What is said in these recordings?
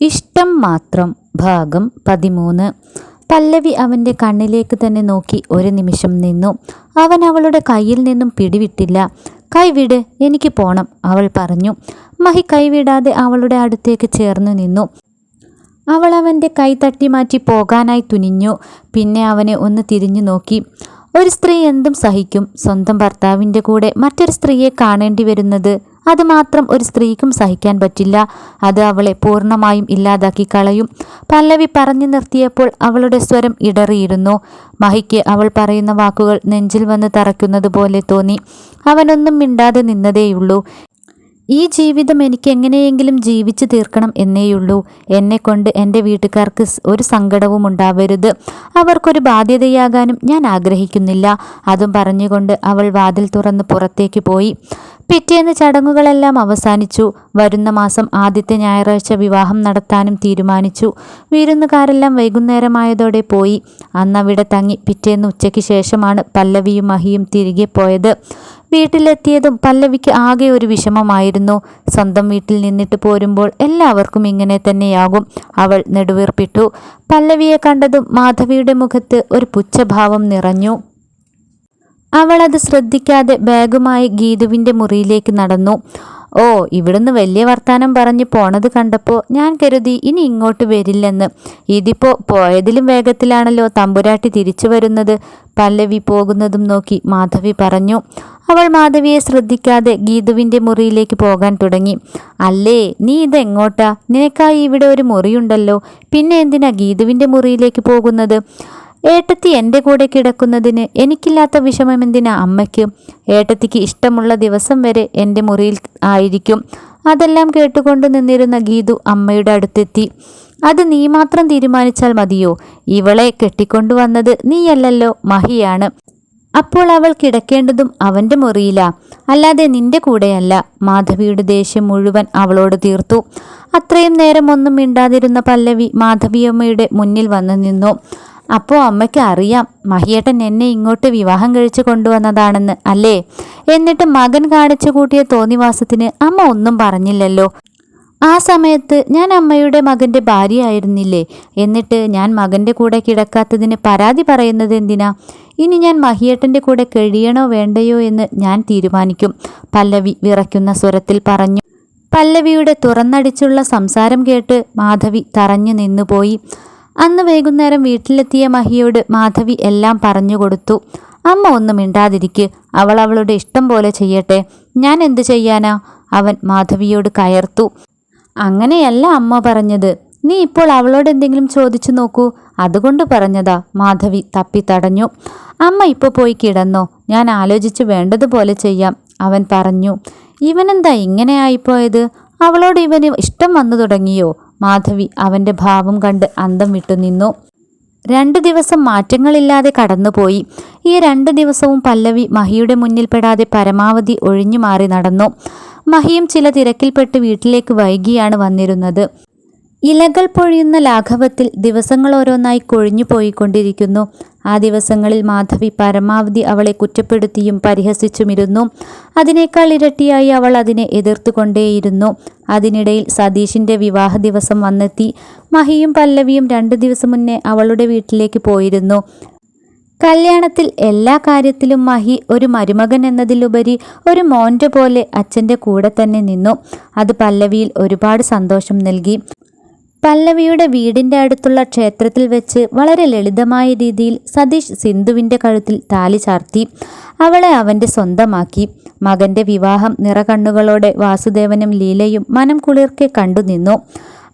ഇഷ്ടം മാത്രം ഭാഗം 13. പല്ലവി അവൻ്റെ കണ്ണിലേക്ക് തന്നെ നോക്കി ഒരു നിമിഷം നിന്നു. അവൻ അവളുടെ കയ്യിൽ നിന്നും പിടിവിട്ടില്ല. കൈവിട്, എനിക്ക് പോണം, അവൾ പറഞ്ഞു. മഹി കൈവിടാതെ അവളുടെ അടുത്തേക്ക് ചേർന്ന് നിന്നു. അവൾ അവൻ്റെ കൈ തട്ടി മാറ്റി പോകാനായി തുനിഞ്ഞു. പിന്നെ അവനെ ഒന്ന് തിരിഞ്ഞു നോക്കി. ഒരു സ്ത്രീ എന്തും സഹിക്കും. സ്വന്തം ഭർത്താവിൻ്റെ കൂടെ മറ്റൊരു സ്ത്രീയെ കാണേണ്ടി വരുന്നത് അത് മാത്രം ഒരു സ്ത്രീക്കും സഹിക്കാൻ പറ്റില്ല. അത് അവളെ പൂർണ്ണമായും ഇല്ലാതാക്കി കളയും. പല്ലവി പറഞ്ഞു നിർത്തിയപ്പോൾ അവളുടെ സ്വരം ഇടറിയിരുന്നു. മഹിക്ക് അവൾ പറയുന്ന വാക്കുകൾ നെഞ്ചിൽ വന്ന് തറയ്ക്കുന്നത് പോലെ തോന്നി. അവനൊന്നും മിണ്ടാതെ നിന്നതേയുള്ളൂ. ഈ ജീവിതം എനിക്ക് എങ്ങനെയെങ്കിലും ജീവിച്ചു തീർക്കണം എന്നേയുള്ളൂ. എന്നെക്കൊണ്ട് എൻ്റെ വീട്ടുകാർക്ക് ഒരു സങ്കടവും ഉണ്ടാവരുത്. അവർക്കൊരു ബാധ്യതയാകാനും ഞാൻ ആഗ്രഹിക്കുന്നില്ല. അതും പറഞ്ഞുകൊണ്ട് അവൾ വാതിൽ തുറന്ന് പുറത്തേക്ക് പോയി. പിറ്റേന്ന് ചടങ്ങുകളെല്ലാം അവസാനിച്ചു. വരുന്ന മാസം ആദ്യത്തെ ഞായറാഴ്ച വിവാഹം നടത്താനും തീരുമാനിച്ചു. വിരുന്നുകാരെല്ലാം വൈകുന്നേരമായതോടെ പോയി. അന്നവിടെ തങ്ങി പിറ്റേന്ന് ഉച്ചയ്ക്ക് ശേഷമാണ് പല്ലവിയും മഹിയും തിരികെ പോയത്. വീട്ടിലെത്തിയതും പല്ലവിക്ക് ആകെ ഒരു വിഷമമായിരുന്നു. സ്വന്തം വീട്ടിൽ നിന്നിട്ട് പോരുമ്പോൾ എല്ലാവർക്കും ഇങ്ങനെ തന്നെയാകും. അവൾ നെടുവീർപ്പിട്ടു. പല്ലവിയെ കണ്ടതും മാധവിയുടെ മുഖത്ത് ഒരു പുച്ഛഭാവം നിറഞ്ഞു. അവളത് ശ്രദ്ധിക്കാതെ ബാഗുമായി ഗീതുവിൻ്റെ മുറിയിലേക്ക് നടന്നു. ഓ, ഇവിടുന്ന് വലിയ വർത്താനം പറഞ്ഞ് പോണത് കണ്ടപ്പോൾ ഞാൻ കരുതി ഇനി ഇങ്ങോട്ട് വരില്ലെന്ന്. ഇതിപ്പോൾ പോയതിലും വേഗത്തിലാണല്ലോ തമ്പുരാട്ടി തിരിച്ചു വരുന്നത്. പല്ലവി പോകുന്നതും നോക്കി മാധവി പറഞ്ഞു. അവൾ മാധവിയെ ശ്രദ്ധിക്കാതെ ഗീതുവിൻ്റെ മുറിയിലേക്ക് പോകാൻ തുടങ്ങി. അല്ലേ, നീ ഇതെങ്ങോട്ടാ? നിനക്കായി ഇവിടെ ഒരു മുറിയുണ്ടല്ലോ. പിന്നെ എന്തിനാ ഗീതുവിൻ്റെ മുറിയിലേക്ക് പോകുന്നത്? ഏട്ടത്തി എൻ്റെ കൂടെ കിടക്കുന്നതിന് എനിക്കില്ലാത്ത വിഷമം എന്തിനാ അമ്മയ്ക്ക്? ഏട്ടത്തിക്ക് ഇഷ്ടമുള്ള ദിവസം വരെ എൻ്റെ മുറിയിൽ ആയിരിക്കും. അതെല്ലാം കേട്ടുകൊണ്ട് നിന്നിരുന്ന ഗീതു അമ്മയുടെ അടുത്തെത്തി. അത് നീ മാത്രം തീരുമാനിച്ചാൽ മതിയോ? ഇവളെ കെട്ടിക്കൊണ്ടുവന്നത് നീയല്ലല്ലോ, മഹിയാണ്. അപ്പോൾ അവൾ കിടക്കേണ്ടതും അവൻ്റെ മുറിയിലാ, അല്ലാതെ നിന്റെ കൂടെയല്ല. മാധവിയുടെ ദേഷ്യം മുഴുവൻ അവളോട് തീർത്തു. അത്രയും നേരം ഒന്നും മിണ്ടാതിരുന്ന പല്ലവി മാധവിയമ്മയുടെ മുന്നിൽ വന്നു നിന്നു. അപ്പോൾ അമ്മയ്ക്ക് അറിയാം മഹിയേട്ടൻ എന്നെ ഇങ്ങോട്ട് വിവാഹം കഴിച്ച് കൊണ്ടുവന്നതാണെന്ന് അല്ലേ? എന്നിട്ട് മകൻ കാണിച്ചു കൂട്ടിയ തോന്നിവാസത്തിന് അമ്മ ഒന്നും പറഞ്ഞില്ലല്ലോ. ആ സമയത്ത് ഞാൻ അമ്മയുടെ മകൻ്റെ ഭാര്യയായിരുന്നില്ലേ? എന്നിട്ട് ഞാൻ മകൻ്റെ കൂടെ കിടക്കാത്തതിന് പരാതി പറയുന്നത് എന്തിനാ? ഇനി ഞാൻ മഹിയേട്ടൻ്റെ കൂടെ കഴിയണോ വേണ്ടയോ എന്ന് ഞാൻ തീരുമാനിക്കും, പല്ലവി വിറയ്ക്കുന്ന സ്വരത്തിൽ പറഞ്ഞു. പല്ലവിയുടെ തുറന്നടിച്ചുള്ള സംസാരം കേട്ട് മാധവി തറഞ്ഞു നിന്നുപോയി. അന്ന് വൈകുന്നേരം വീട്ടിലെത്തിയ മഹിയോട് മാധവി എല്ലാം പറഞ്ഞു കൊടുത്തു. അമ്മ ഒന്നും മിണ്ടാതിരിക്ക്, അവൾ അവളുടെ ഇഷ്ടം പോലെ ചെയ്യട്ടെ. ഞാൻ എന്തു ചെയ്യാനാ? അവൻ മാധവിയോട് കയർത്തു. അങ്ങനെയല്ല അമ്മ പറഞ്ഞത്. നീ ഇപ്പോൾ അവളോട് എന്തെങ്കിലും ചോദിച്ചു നോക്കൂ, അതുകൊണ്ട് പറഞ്ഞതാ. മാധവി തപ്പി തടഞ്ഞു. അമ്മ ഇപ്പോൾ പോയി കിടന്നോ, ഞാൻ ആലോചിച്ച് വേണ്ടതുപോലെ ചെയ്യാം, അവൻ പറഞ്ഞു. ഇവനെന്താ ഇങ്ങനെ ആയിപ്പോയത്? അവളോട് ഇവന് ഇഷ്ടം വന്നു തുടങ്ങിയോ? മാധവി അവൻ്റെ ഭാവം കണ്ട് അന്തം വിട്ടു നിന്നു. 2 ദിവസം മാറ്റങ്ങളില്ലാതെ കടന്നുപോയി. ഈ 2 ദിവസവും പല്ലവി മഹിയുടെ മുന്നിൽപ്പെടാതെ പരമാവധി ഒഴിഞ്ഞു മാറി നടന്നു. മഹിയും ചില തിരക്കിൽപ്പെട്ട് വീട്ടിലേക്ക് വൈകിയാണ് വന്നിരുന്നത്. ഇലകൾ പൊഴിയുന്ന ലാഘവത്തിൽ ദിവസങ്ങൾ ഓരോന്നായി കൊഴിഞ്ഞു പോയിക്കൊണ്ടിരിക്കുന്നു. ആ ദിവസങ്ങളിൽ മാധവി പരമാവധി അവളെ കുറ്റപ്പെടുത്തിയും പരിഹസിച്ചുമിരുന്നു. അതിനേക്കാൾ ഇരട്ടിയായി അവൾ അതിനെ എതിർത്തുകൊണ്ടേയിരുന്നു. അതിനിടയിൽ സതീഷിൻ്റെ വിവാഹ ദിവസം വന്നെത്തി. മഹിയും പല്ലവിയും 2 ദിവസം മുന്നേ അവളുടെ വീട്ടിലേക്ക് പോയിരുന്നു. കല്യാണത്തിൽ എല്ലാ കാര്യത്തിലും മഹി ഒരു മരുമകൻ എന്നതിലുപരി ഒരു മോൻ്റെ പോലെ അച്ഛൻ്റെ കൂടെ തന്നെ നിന്നു. അത് പല്ലവിയിൽ ഒരുപാട് സന്തോഷം നൽകി. പല്ലവിയുടെ വീടിൻ്റെ അടുത്തുള്ള ക്ഷേത്രത്തിൽ വെച്ച് വളരെ ലളിതമായ രീതിയിൽ സതീഷ് സിന്ധുവിൻ്റെ കഴുത്തിൽ താലി ചാർത്തി. അവളെ അവൻ്റെ സ്വന്തമാക്കി. മകൻ്റെ വിവാഹം നിറകണ്ണുകളോടെ വാസുദേവനും ലീലയും മനം കുളിർക്കെ കണ്ടുനിന്നു.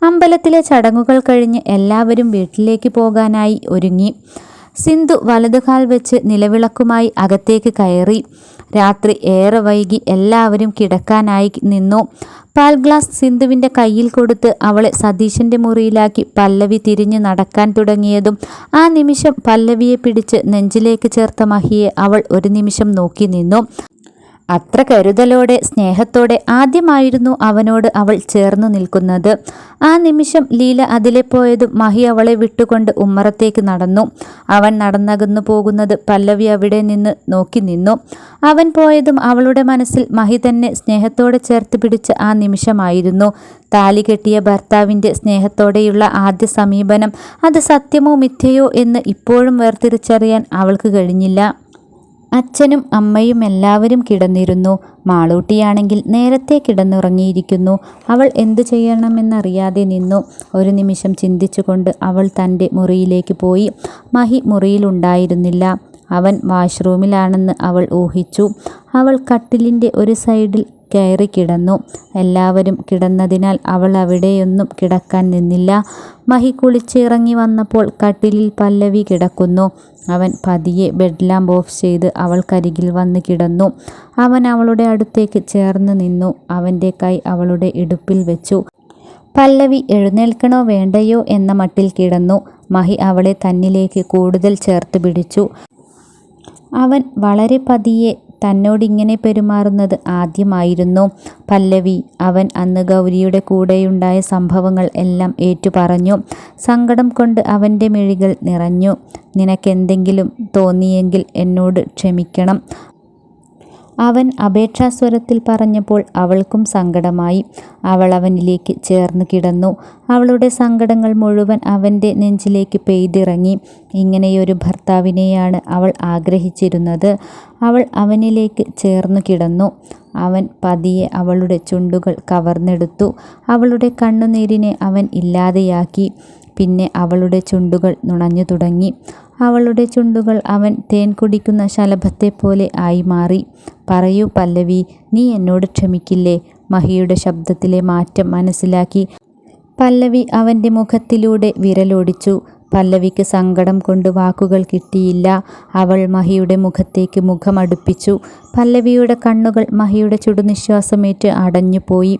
അമ്പലത്തിലെ ചടങ്ങുകൾ കഴിഞ്ഞ് എല്ലാവരും വീട്ടിലേക്ക് പോകാനായി ഒരുങ്ങി. സിന്ധു വലതുകാൽ വെച്ച് നിലവിളക്കുമായി അകത്തേക്ക് കയറി. രാത്രി ഏറെ വൈകി എല്ലാവരും കിടക്കാനായി നിന്നു. പാൽ ഗ്ലാസ് സിന്ധുവിൻ്റെ കയ്യിൽ കൊടുത്ത് അവളെ സതീശൻ്റെ മുറിയിലാക്കി പല്ലവി തിരിഞ്ഞു നടക്കാൻ തുടങ്ങിയതും ആ നിമിഷം പല്ലവിയെ പിടിച്ച് നെഞ്ചിലേക്ക് ചേർത്ത മഹിയെ അവൾ ഒരു നിമിഷം നോക്കി നിന്നു. അത്ര കരുതലോടെ സ്നേഹത്തോടെ ആദ്യമായിരുന്നു അവനോട് അവൾ ചേർന്നു നിൽക്കുന്നത്. ആ നിമിഷം ലീല അതിലെ പോയതും മഹി അവളെ വിട്ടുകൊണ്ട് ഉമ്മറത്തേക്ക് നടന്നു. അവൻ നടന്നകന്നു പോകുന്നത് പല്ലവി അവിടെ നിന്ന് നോക്കി നിന്നു. അവൻ പോയതും അവളുടെ മനസ്സിൽ മഹി തന്നെ സ്നേഹത്തോടെ ചേർത്ത് പിടിച്ച ആ നിമിഷമായിരുന്നു. താലി കെട്ടിയ ഭർത്താവിൻ്റെ സ്നേഹത്തോടെയുള്ള ആദ്യ സമീപനം. അത് സത്യമോ മിഥ്യയോ എന്ന് ഇപ്പോഴും വേർതിരിച്ചറിയാൻ അവൾക്ക് കഴിഞ്ഞില്ല. അച്ഛനും അമ്മയും എല്ലാവരും കിടന്നിരുന്നു. മാളൂട്ടിയാണെങ്കിൽ നേരത്തെ കിടന്നുറങ്ങിയിരിക്കുന്നു. അവൾ എന്തു ചെയ്യണമെന്നറിയാതെ നിന്നു. ഒരു നിമിഷം ചിന്തിച്ചുകൊണ്ട് അവൾ തൻ്റെ മുറിയിലേക്ക് പോയി. മഹി മുറിയിലുണ്ടായിരുന്നില്ല. അവൻ വാഷ്റൂമിലാണെന്ന് അവൾ ഊഹിച്ചു. അവൾ കട്ടിലിൻ്റെ ഒരു സൈഡിൽ കയറി കിടന്നു. എല്ലാവരും കിടന്നതിനാൽ അവൾ അവിടെയൊന്നും കിടക്കാൻ നിന്നില്ല. മഹി കുളിച്ചിറങ്ങി വന്നപ്പോൾ കട്ടിലിൽ പല്ലവി കിടക്കുന്നു. അവൻ പതിയെ ബെഡ് ലാമ്പ് ഓഫ് ചെയ്ത് അവൾക്കരികിൽ വന്ന് കിടന്നു. അവൻ അവളുടെ അടുത്തേക്ക് ചേർന്ന് നിന്നു. അവൻ്റെ കൈ അവളുടെ ഇടുപ്പിൽ വെച്ചു. പല്ലവി എഴുന്നേൽക്കണോ വേണ്ടയോ എന്ന മട്ടിൽ കിടന്നു. മഹി അവളെ തന്നിലേക്ക് കൂടുതൽ ചേർത്ത് പിടിച്ചു. അവൻ വളരെ പതിയെ തന്നോടിങ്ങനെ പെരുമാറുന്നത് ആദ്യമായിരുന്നു. പല്ലവി അവൻ അന്ന് ഗൗരിയുടെ കൂടെയുണ്ടായ സംഭവങ്ങൾ എല്ലാം ഏറ്റുപറഞ്ഞു. സങ്കടം കൊണ്ട് അവൻ്റെ മിഴികൾ നിറഞ്ഞു. നിനക്കെന്തെങ്കിലും തോന്നിയെങ്കിൽ എന്നോട് ക്ഷമിക്കണം. അവൻ അപേക്ഷാസ്വരത്തിൽ പറഞ്ഞപ്പോൾ അവൾക്കും സങ്കടമായി. അവൾ അവനിലേക്ക് ചേർന്ന് കിടന്നു. അവളുടെ സങ്കടങ്ങൾ മുഴുവൻ അവൻ്റെ നെഞ്ചിലേക്ക് പെയ്തിറങ്ങി. ഇങ്ങനെയൊരു ഭർത്താവിനെയാണ് അവൾ ആഗ്രഹിച്ചിരുന്നത്. അവൾ അവനിലേക്ക് ചേർന്നു കിടന്നു. അവൻ പതിയെ അവളുടെ ചുണ്ടുകൾ കവർന്നെടുത്തു. അവളുടെ കണ്ണുനീരിനെ അവൻ ഇല്ലാതെയാക്കി. പിന്നെ അവളുടെ ചുണ്ടുകൾ നുണഞ്ഞു തുടങ്ങി. അവളുടെ ചുണ്ടുകൾ അവൻ തേൻ കുടിക്കുന്ന ശലഭത്തെപ്പോലെ ആയി മാറി. പറയൂ പല്ലവി, നീ എന്നോട് ക്ഷമിക്കില്ലേ? മഹിയുടെ ശബ്ദത്തിലെ മാറ്റം മനസ്സിലാക്കി പല്ലവി അവൻ്റെ മുഖത്തിലൂടെ വിരലോടിച്ചു. പല്ലവിക്ക് സങ്കടം കൊണ്ട് വാക്കുകൾ കിട്ടിയില്ല. അവൾ മഹിയുടെ മുഖത്തേക്ക് മുഖമടുപ്പിച്ചു. പല്ലവിയുടെ കണ്ണുകൾ മഹിയുടെ ചുടുനിശ്വാസമേറ്റ് അടഞ്ഞുപോയി.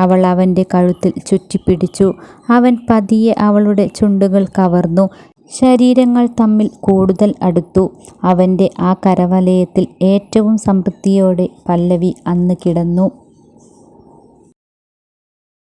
അവൾ അവൻ്റെ കഴുത്തിൽ ചുറ്റിപ്പിടിച്ചു. അവൻ പതിയെ അവളുടെ ചുണ്ടുകൾ കവർന്നു. ശരീരങ്ങൾ തമ്മിൽ കൂടുതൽ അടുത്തു. അവൻ്റെ ആ കരവലയത്തിൽ ഏറ്റവും സംതൃപ്തിയോടെ പല്ലവി അന്ന് കിടന്നു.